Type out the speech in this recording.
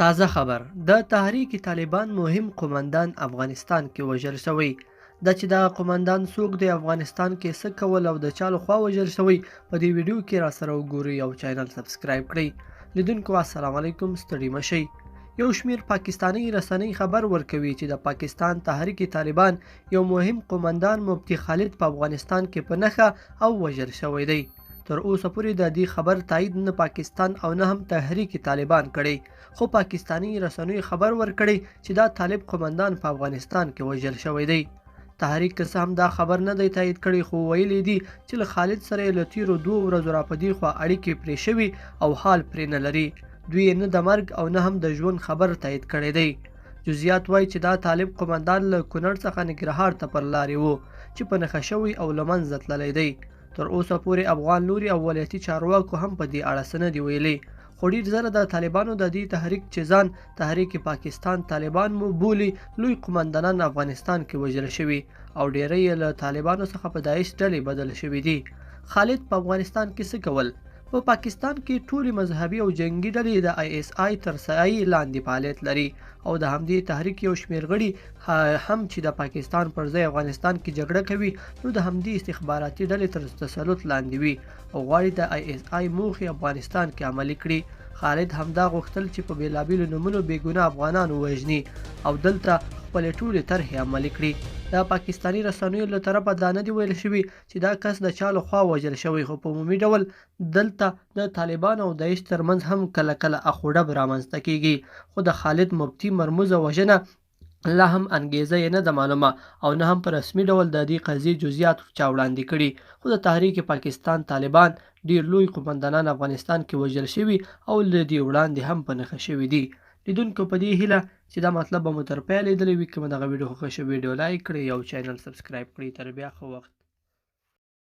تازه خبر د تحریک طالبان مهم قومندان افغانستان کې وژل شوی دا چې دا قومندان څوک دی افغانستان کې څه کول او د چا لخوا وژل شوی په دې ویډیو کې را سره وګورئ او چینل سبسکرایب کړئ لیدونکو السلام علیکم ستړي مشئ یو شمیر پاکستانی رسنۍ خبر ورکوي چې د پاکستان تحریک طالبان یو مهم قومندان مفتی خالد په افغانستان کې په نښه او وژل شوی دی تر اوسه پورې د دې خبر تایید نه پاکستان او نه هم تحریک طالبان کړی خو پاکستانی رسنیو خبر ورکړی چې دا طالب قومندان په افغانستان کې وژل شوی دی تحریک که څه هم دا خبر نه دی تایید کړی خو ویلي دي چې له خالد سره یې له تیرو 2 ورځو را په دې خوا اړیکې پرې شوي او حال پرې نه لري دوی نه د مرګ او نه هم د ژوند خبر تایید کړی دی جزئیات وایي چې دا طالب قومندان له کونړ څخه ننګرهار ته پر لارې و چې په نښه شوی او له منځه تللی دی تر اوسه پورې افغان لوري او ولایتي چارواکو هم په دې اړه څه نه دي ویلي خو ډېر زره د طالبانو د دې تحریک چې ځان تحریک پاکستان طالبان مو بولي لوی قومندانان افغانستان کې وژل شوي او ډیری یې له طالبانو څخه په داعش ډلې بدل شوي دي خالد په افغانستان کې څه کول په پاکستان کې ټولې مذهبي او جنگي ډلې د ISI تر سایې لاندې فعالیت لري او د همدې تحریک یو شمېر غړي هم چې د پاکستان پر ځای افغانستان کې جګړه کوي نو د همدې استخباراتي ډلې تر تسلط لاندې وي او غواړي د ISI موخې افغانستان کې عملي کړي خالد همدا غوښتل چې په بېلابېلو نومونو بېګناه افغانان ووژني او دلته خپلې ټولې طرحې عملي کړي د پاکستاني رسنیو له طرفه دا نه دي ویل شوي چې دا کس د چا لخوا وژل شوی خو په عمومي ډول دلته د طالبان او داعش ترمنځ هم کله کله اخوډب رامنځته کیږي خو د خالد مفتی مرموزه وژنه لا هم انګیزه یې نه ده معلومه او نه هم په رسمي ډول د دې قضیې جزئیات چا وړاندې کړي خو د تحریک پاکستان طالبان ډیر لوی قومندانان افغانستان کې وژل شوي او له دې وړاندې هم په نښه شوي دي لیدونکو په دې هیله چې دا مطلب به مو تر پایه لیدلی وي که مو دغه ویډیو خوښه شوې ویډیو لایک کړئ او چینل سبسکرایب کړئ تر بیا ښه وخت